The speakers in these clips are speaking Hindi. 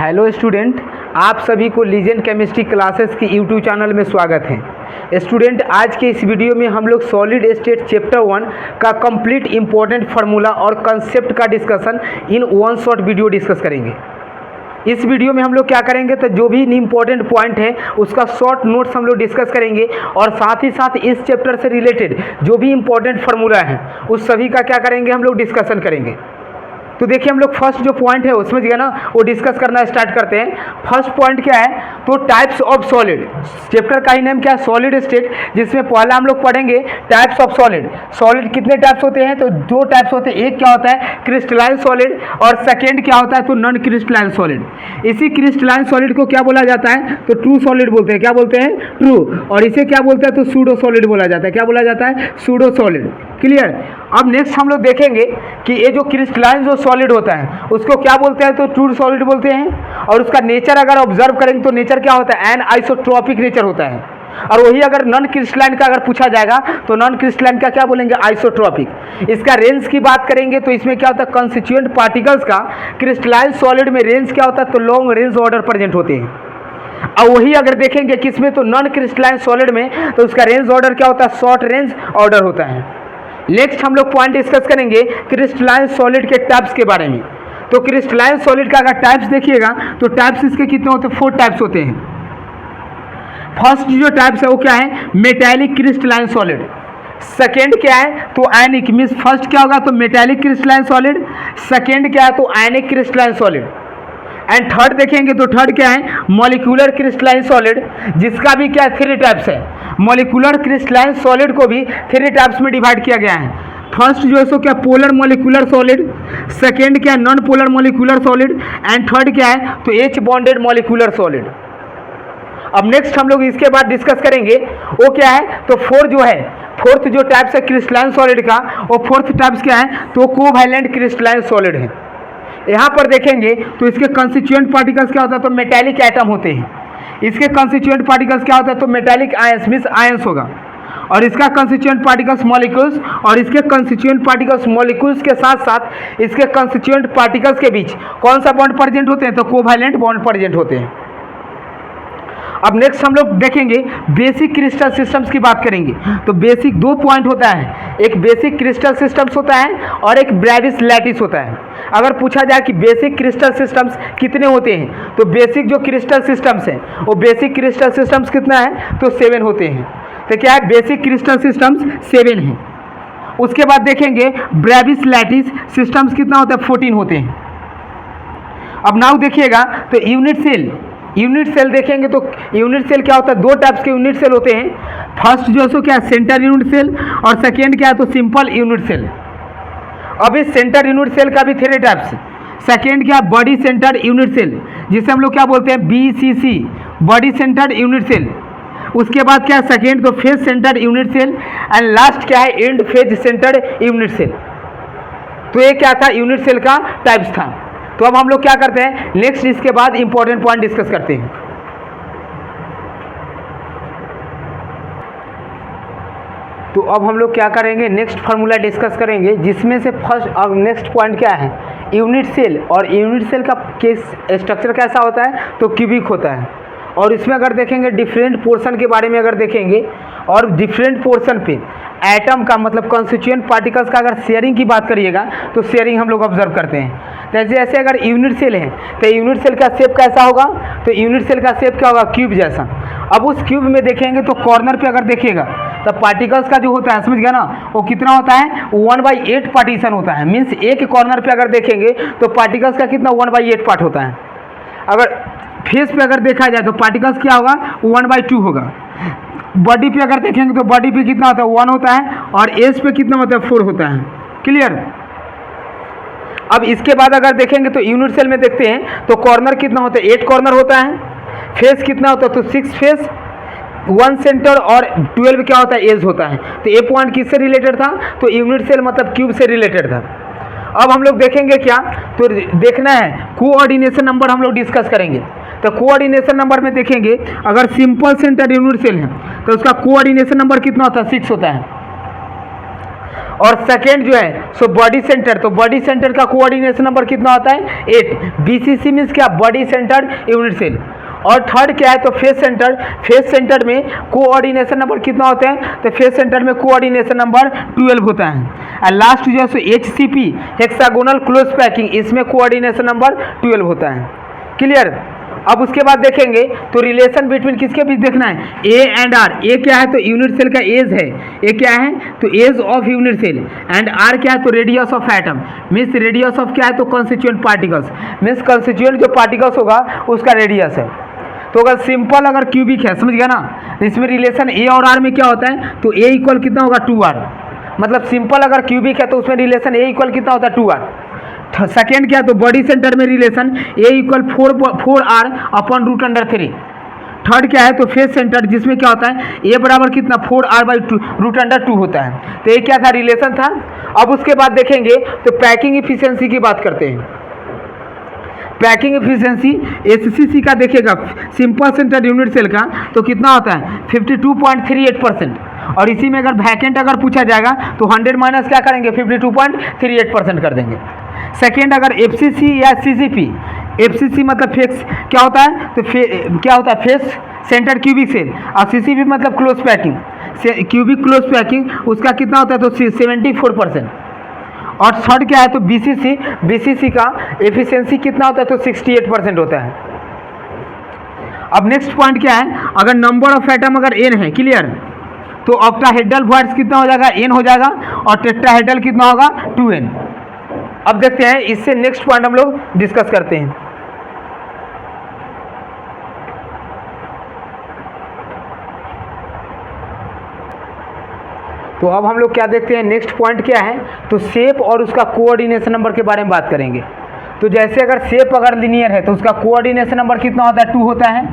हेलो स्टूडेंट, आप सभी को लीजेंड केमिस्ट्री क्लासेस की यूट्यूब चैनल में स्वागत है। स्टूडेंट, आज के इस वीडियो में हम लोग सॉलिड स्टेट चैप्टर 1 का कंप्लीट इंपॉर्टेंट फार्मूला और कंसेप्ट का discussion in one shot video discuss करेंगे। इस वीडियो में हम लोग क्या करेंगे तो जो भी इंपॉर्टेंट पॉइंट है उसका शॉर्ट नोट्स हम लोग डिस्कस करेंगे और साथ ही साथ इस चैप्टर से रिलेटेड जो भी इंपॉर्टेंट फार्मूला है उस सभी का क्या करेंगे, हम लोग डिस्कशन करेंगे। तो देखिए, हम लोग फर्स्ट जो पॉइंट है उसमें जो है ना वो डिस्कस करना स्टार्ट करते हैं। फर्स्ट पॉइंट क्या है, तो टाइप्स ऑफ सॉलिड। चैप्टर का ही नेम क्या है, सॉलिड स्टेट, जिसमें पहला हम लोग पढ़ेंगे टाइप्स ऑफ सॉलिड। सॉलिड कितने टाइप्स होते हैं, तो दो टाइप्स होते हैं। एक क्या होता है, क्रिस्टलाइन सॉलिड, और सेकेंड क्या होता है, तो नॉन क्रिस्टलाइन सॉलिड। इसी क्रिस्टलाइन सॉलिड को क्या बोला जाता है, तो ट्रू सॉलिड बोलते हैं। क्या बोलते हैं, ट्रू। और इसे क्या बोलते हैं, तो सूडो सॉलिड बोला जाता है। क्या बोला जाता है, सूडो सॉलिड। क्लियर। अब नेक्स्ट हम लोग देखेंगे कि ये जो क्रिस्टलाइन जो सॉलिड होता है उसको क्या बोलते हैं, तो ट्रू सॉलिड बोलते हैं। और उसका नेचर अगर ऑब्जर्व करेंगे तो नेचर क्या होता है, एन आइसोट्रॉपिक नेचर होता है। और वही अगर नॉन क्रिस्टलाइन का अगर पूछा जाएगा तो नॉन क्रिस्टलाइन का क्या बोलेंगे, आइसोट्रॉपिक। इसका रेंज की बात करेंगे तो इसमें क्या होता है, कंस्टिट्यूएंट पार्टिकल्स का क्रिस्टलाइन सॉलिड में रेंज क्या होता है, तो लॉन्ग रेंज ऑर्डर प्रेजेंट होते हैं। और वही अगर देखेंगे किसमें, तो नॉन क्रिस्टलाइन सॉलिड में, तो उसका रेंज ऑर्डर क्या होता है, शॉर्ट रेंज ऑर्डर होता है। नेक्स्ट हम लोग पॉइंट डिस्कस करेंगे क्रिस्टलाइन सॉलिड के टाइप्स के बारे में। तो क्रिस्टलाइन सॉलिड का अगर टाइप्स देखिएगा तो टाइप्स इसके कितने होते हैं, 4 टाइप्स होते हैं। फर्स्ट जो टाइप्स है वो क्या है, मेटालिक क्रिस्टलाइन सॉलिड। सेकेंड क्या है, तो आयनिक, मीन्स फर्स्ट क्या होगा, तो मेटालिक क्रिस्टलाइन सॉलिड। सेकेंड क्या है, तो आयनिक क्रिस्टलाइन सॉलिड। एंड थर्ड देखेंगे तो थर्ड क्या है, मॉलिक्यूलर क्रिस्टलाइन सॉलिड, जिसका भी क्या है 3 टाइप्स है। मॉलिक्यूलर क्रिस्टलाइन सॉलिड को भी 3 टाइप्स में डिवाइड किया गया है। फर्स्ट जो है सो क्या, पोलर मॉलिक्यूलर सॉलिड। सेकेंड क्या है, non polar molecular solid. And third क्या है, तो एच बॉन्डेड मॉलिक्यूलर सॉलिड। अब नेक्स्ट हम लोग इसके बाद डिस्कस करेंगे वो क्या है, तो फोर्थ जो टाइप्स है क्रिस्टलाइन सॉलिड का, वो फोर्थ टाइप्स क्या है, तो कोवैलेंट क्रिस्टलाइन सॉलिड है। यहाँ पर देखेंगे तो इसके कंस्टिट्यूएंट पार्टिकल्स क्या होता है, तो मेटालिक एटम होते हैं। इसके कंस्टिट्यूएंट पार्टिकल्स क्या होता है, तो मेटालिक आयंस, मीन्स आयंस होगा। और इसका कंस्टिट्यूएंट पार्टिकल्स मॉलिक्यूल्स, और इसके कंस्टिट्यूएंट पार्टिकल्स मॉलिक्यूल्स के साथ साथ इसके कंस्टिट्यूएंट पार्टिकल्स के बीच कौन सा बॉन्ड प्रेजेंट होते हैं, तो कोवैलेंट बॉन्ड प्रेजेंट होते हैं। अब नेक्स्ट हम लोग देखेंगे बेसिक क्रिस्टल सिस्टम्स की बात करेंगे। तो बेसिक 2 पॉइंट होता है, एक बेसिक क्रिस्टल सिस्टम्स होता है और एक ब्रेविस लैटिस होता है। अगर पूछा जाए कि बेसिक क्रिस्टल सिस्टम्स कितने होते हैं, तो बेसिक जो क्रिस्टल सिस्टम्स हैं वो बेसिक क्रिस्टल सिस्टम्स कितना है, तो 7 होते हैं। तो क्या है, बेसिक क्रिस्टल सिस्टम्स 7 हैं। उसके बाद देखेंगे ब्रेविस लैटिस सिस्टम्स कितना होता है, 14 होते हैं। अब नाउ देखिएगा तो यूनिट सेल देखेंगे तो यूनिट सेल क्या होता है, 2 टाइप्स के यूनिट सेल होते हैं। फर्स्ट जो सो क्या है, सेंटर यूनिट सेल, और सेकेंड क्या है, तो सिंपल यूनिट सेल। अब इस सेंटर यूनिट सेल का भी 3 टाइप्स। सेकेंड क्या, बॉडी सेंटर यूनिट सेल, जिसे हम लोग क्या बोलते हैं, BCC, body centre unit cell. उसके बाद क्या है, सेकेंड तो face centre unit cell. And last क्या है, and face centre unit cell. तो ये क्या था, यूनिट सेल का टाइप्स था। तो अब हम लोग क्या करते हैं, नेक्स्ट इसके बाद इंपॉर्टेंट पॉइंट डिस्कस करते हैं। तो अब हम लोग क्या करेंगे, नेक्स्ट फार्मूला डिस्कस करेंगे, जिसमें से फर्स्ट अब नेक्स्ट पॉइंट क्या है, यूनिट सेल। और यूनिट सेल का केस स्ट्रक्चर कैसा होता है, तो क्यूबिक होता है। और इसमें अगर देखेंगे डिफरेंट पोर्शन के बारे में अगर देखेंगे, और डिफरेंट पोर्शन पे एटम का मतलब कंस्टिट्यूएंट पार्टिकल्स का अगर शेयरिंग की बात करिएगा तो शेयरिंग हम लोग ऑब्जर्व करते हैं। जैसे अगर यूनिट सेल है तो यूनिट सेल का शेप कैसा होगा, तो यूनिट सेल का शेप क्या होगा, क्यूब जैसा। अब उस क्यूब में देखेंगे तो कॉर्नर पे अगर देखिएगा तो पार्टिकल्स का जो होता है, समझ गया ना, वो कितना होता है, 1/8 पार्टीशन होता है। मीन्स एक कॉर्नर पे अगर देखेंगे तो पार्टिकल्स का कितना 1/8 पार्ट होता है। अगर फेस पे अगर देखा जाए तो पार्टिकल्स क्या होगा, 1/2 होगा। बॉडी पे अगर देखेंगे तो बॉडी पे कितना होता है, 1 होता है, और एज पे कितना होता है, 4 होता है। क्लियर। अब इसके बाद अगर देखेंगे तो यूनिट सेल में देखते हैं तो कॉर्नर कितना होता है, 8 कॉर्नर होता है। फेस कितना होता है, तो 6 फेस, 1 सेंटर, और 12 क्या होता है, एज होता है। तो ये पॉइंट किससे रिलेटेड था, तो यूनिट सेल मतलब क्यूब से रिलेटेड था। अब हम लोग देखेंगे क्या, तो देखना है कोऑर्डिनेशन नंबर हम लोग डिस्कस करेंगे। तो कोऑर्डिनेशन नंबर में देखेंगे अगर सिंपल सेंटर यूनिट सेल है तो उसका कोऑर्डिनेशन नंबर कितना होता है, 6 होता है। और सेकेंड जो है सो बॉडी सेंटर, तो बॉडी सेंटर का कोऑर्डिनेशन नंबर कितना होता है 8। बीसीसी मीन्स क्या, बॉडी सेंटर यूनिट सेल। और थर्ड क्या है तो फेस सेंटर, फेस सेंटर में कोऑर्डिनेशन नंबर कितना होते हैं, तो फेस सेंटर में कोऑर्डिनेशन नंबर 12 होता है। और लास्ट जो है सो HCP हेक्सागोनल क्लोज पैकिंग, इसमें कोऑर्डिनेशन नंबर 12 होता है। क्लियर। अब उसके बाद देखेंगे तो रिलेशन बिटवीन किसके बीच देखना है, ए एंड आर। ए क्या है तो यूनिट सेल का एज है, ए क्या है तो edge of unit cell, and r क्या है तो radius of atom, means radius of क्या है तो कंस्टिट्यूएंट पार्टिकल्स, मीन्स कंस्टिट्यूएंट जो पार्टिकल्स होगा उसका रेडियस है। तो अगर सिंपल अगर क्यूबिक है, समझ गया ना, इसमें रिलेशन ए और आर में क्या होता है तो ए इक्वल कितना होगा 2r, मतलब सिंपल अगर क्यूबिक है तो उसमें रिलेशन ए इक्वल कितना होता है 2r। सेकेंड क्या तो बॉडी सेंटर में relation a equal 4r upon root under 3। Third क्या है तो फेस सेंटर, जिसमें क्या होता है ए बराबर कितना 4r बाई रूट अंडर 2 होता है। तो ये क्या था, रिलेशन था। अब उसके बाद देखेंगे तो पैकिंग इफिशियंसी की बात करते हैं। पैकिंग एफिशिएंसी HCC का देखिएगा सिंपल सेंटर यूनिट सेल का तो कितना होता है 52.38%, और इसी में अगर वैकेंट अगर पूछा जाएगा तो 100 माइनस क्या करेंगे 52.38% कर देंगे। सेकेंड अगर FCC या CCP, FCC मतलब फेस क्या होता है तो क्या होता है फेस सेंटर क्यूबिक सेल, और CCP मतलब close packing, cubic close packing, उसका कितना होता है तो 74%। और थर्ड क्या है तो BCC का एफिशिएंसी कितना होता है तो 68% होता है। अब नेक्स्ट पॉइंट क्या है, अगर नंबर ऑफ एटम अगर n है, क्लियर, तो ऑक्टाहेड्रल वॉइड्स कितना हो जाएगा n हो जाएगा, और टेट्राहेड्रल कितना होगा 2n। अब देखते हैं इससे नेक्स्ट पॉइंट हम लोग डिस्कस करते हैं। तो अब हम लोग क्या देखते हैं, नेक्स्ट पॉइंट क्या है तो शेप और उसका कोऑर्डिनेशन नंबर के बारे में बात करेंगे। तो जैसे अगर शेप अगर लिनियर है तो उसका कोऑर्डिनेशन नंबर कितना होता है 2 होता है।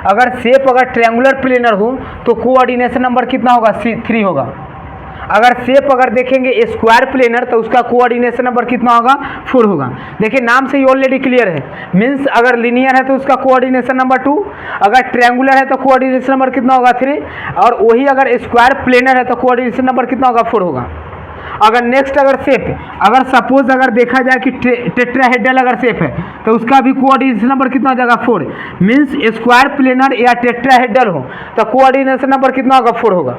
अगर शेप अगर ट्रायंगुलर प्लेनर हो तो कोऑर्डिनेशन नंबर कितना होगा 3 होगा। अगर शेप अगर देखेंगे स्क्वायर प्लेनर तो उसका कोऑर्डिनेशन नंबर कितना होगा 4 होगा। देखिए नाम से ही ऑलरेडी क्लियर है, मीन्स अगर लिनियर है तो उसका कोऑर्डिनेशन नंबर 2, अगर ट्रायंगुलर है तो कोऑर्डिनेशन नंबर कितना होगा 3, और वही अगर स्क्वायर प्लेनर है तो कोऑर्डिनेशन नंबर कितना होगा 4 होगा। अगर नेक्स्ट अगर शेप अगर सपोज अगर देखा जाए कि टेट्राहेड्रल अगर शेप है तो उसका भी कोऑर्डिनेशन नंबर कितना हो जाएगा 4, मीन्स स्क्वायर प्लेनर या टेट्राहेड्रल हो तो कोऑर्डिनेशन नंबर कितना होगा 4 होगा।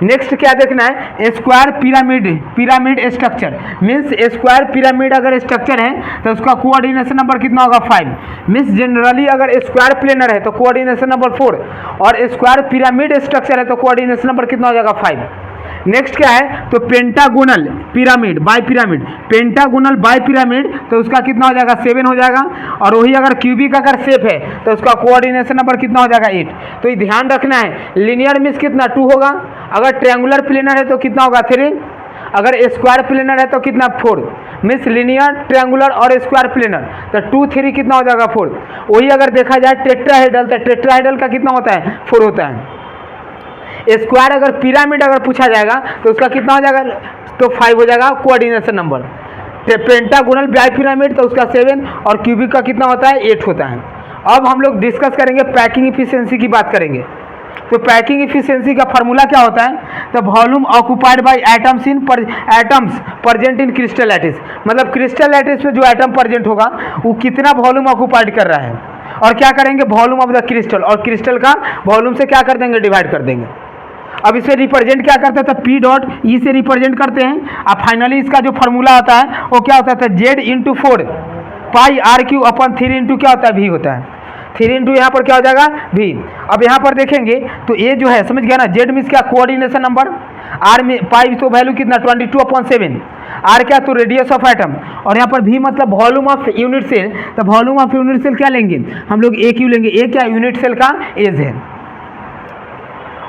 नेक्स्ट क्या देखना है, square pyramid structure, means square pyramid अगर स्ट्रक्चर है तो उसका कोऑर्डिनेशन नंबर कितना होगा 5, मीन्स जनरली अगर स्क्वायर प्लेनर है तो कोऑर्डिनेशन नंबर 4, और स्क्वायर पिरामिड स्ट्रक्चर है तो कोऑर्डिनेशन नंबर कितना हो जाएगा 5। नेक्स्ट क्या है तो pentagonal pyramid by pyramid, pentagonal by pyramid तो उसका कितना हो जाएगा 7 हो जाएगा, और वही अगर क्यूबिक अगर शेप है तो उसका कोऑर्डिनेशन नंबर कितना हो जाएगा 8। तो ये ध्यान रखना है, लिनियर मीन्स कितना 2 होगा, अगर ट्रायंगुलर प्लेनर है तो कितना होगा 3, अगर स्क्वायर प्लेनर है तो कितना 4, मीन्स लिनियर ट्रायंगुलर और स्क्वायर प्लेनर तो 2 3 कितना हो जाएगा 4। वही अगर देखा जाए टेट्राहेड्रल तो टेट्राहेड्रल का कितना होता है 4 होता है। स्क्वायर अगर पिरामिड अगर पूछा जाएगा तो उसका कितना हो जाएगा तो 5 हो जाएगा coordination number. Pentagonal by pyramid तो उसका 7, और क्यूबिक का कितना होता है 8 होता है। अब हम लोग डिस्कस करेंगे पैकिंग इफिशियंसी की बात करेंगे। तो पैकिंग इफिशियंसी का फार्मूला क्या होता है तो volume occupied by atoms atoms present in crystal lattice, मतलब क्रिस्टल लैटिस में जो एटम प्रेजेंट होगा वो कितना वॉल्यूम ऑक्युपाइड कर रहा है, और क्या करेंगे वॉल्यूम ऑफ द क्रिस्टल, और क्रिस्टल का वॉल्यूम से क्या कर देंगे डिवाइड कर देंगे। अब इसे रिप्रेजेंट क्या करते हैं तो P डॉट E से रिप्रेजेंट करते हैं। अब फाइनली इसका जो फार्मूला होता है वो क्या होता है Z इंटू 4 पाई R³ अपन 3 इंटू क्या होता है V होता है, 3 इंटू यहाँ पर क्या हो जाएगा V। अब यहाँ पर देखेंगे तो ये जो है समझ गया ना, Z मीन्स क्या कोऑर्डिनेशन नंबर, R में पाई तो वैल्यू कितना 22/7, R क्या तो रेडियस ऑफ एटम, और यहाँ पर V मतलब वॉल्यूम ऑफ यूनिट सेल, तो वॉल्यूम ऑफ यूनिट सेल क्या लेंगे हम लोग AQ लेंगे, A क्या यूनिट सेल का एज है।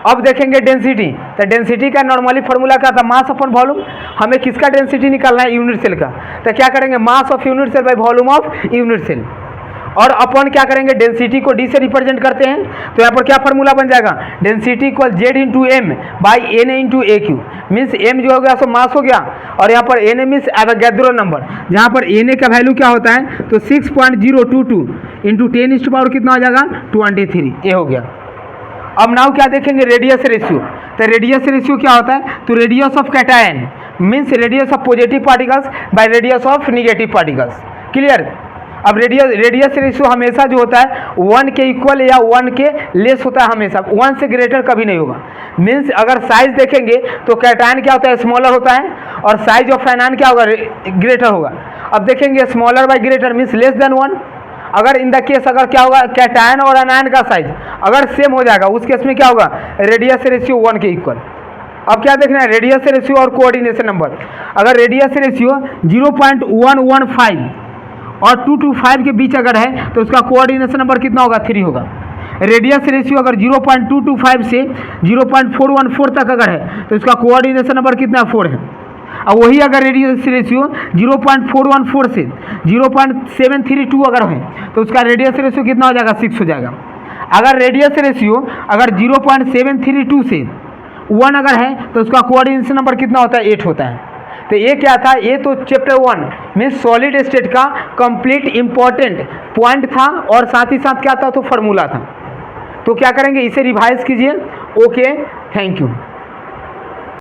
अब देखेंगे डेंसिटी, तो डेंसिटी का नॉर्मली फार्मूला क्या था मास अपॉन वॉल्यूम, हमें किसका डेंसिटी निकालना है यूनिट सेल का, तो क्या करेंगे mass of unit cell by volume of unit cell, और अपॉन क्या करेंगे डेंसिटी को D से रिप्रेजेंट करते हैं। तो यहाँ पर क्या फार्मूला बन जाएगा density equal Z into M by N into AQ, means m जो हो गया सो मास हो गया, और यहाँ पर एन मीन्स एवोगैड्रो नंबर, जहाँ पर Na का वैल्यू क्या होता है तो 6.022 इंटू 10⁻⁴ कितना हो जाएगा 23, ये हो गया। अब नाउ क्या देखेंगे रेडियस रेशियो, तो रेडियस रेशियो क्या होता है तो radius of cation means radius of positive particles by radius of negative particles. Clear. अब रेडियस रेशियो हमेशा जो होता है 1 के इक्वल या 1 के लेस होता है, हमेशा 1 से ग्रेटर कभी नहीं होगा। मीन्स अगर साइज देखेंगे तो कैटायन क्या होता है, स्मॉलर होता है, और साइज ऑफ एनायन क्या होगा, ग्रेटर होगा। अब देखेंगे smaller by greater means less than 1। अगर इन द केस अगर क्या होगा, कैटायन और एनायन का साइज अगर सेम हो जाएगा, उस केस में क्या होगा, रेडियस रेशियो 1 के इक्वल। अब क्या देखना है, रेडियस रेशियो और कोऑर्डिनेशन नंबर। अगर रेडियस रेशियो 0.115 और 225 के बीच अगर है तो उसका कोऑर्डिनेशन नंबर कितना होगा, 3 होगा। रेडियस रेशियो अगर 0.225 से 0.414 तक अगर है तो उसका कोऑर्डिनेशन नंबर कितना, 4 है। अब वही अगर रेडियस रेशियो 0.414 से 0.732 अगर है तो उसका रेडियस रेशियो कितना हो जाएगा, 6 हो जाएगा। अगर रेडियस रेशियो अगर 0.732 से 1 अगर है तो उसका कोऑर्डिनेशन नंबर कितना होता है, 8 होता है। तो ये क्या था, ये तो चैप्टर 1 में सॉलिड स्टेट का कंप्लीट इंपॉर्टेंट पॉइंट था, और साथ ही साथ क्या था, तो फार्मूला था। तो क्या करेंगे, इसे रिवाइज कीजिए। Okay, thank you.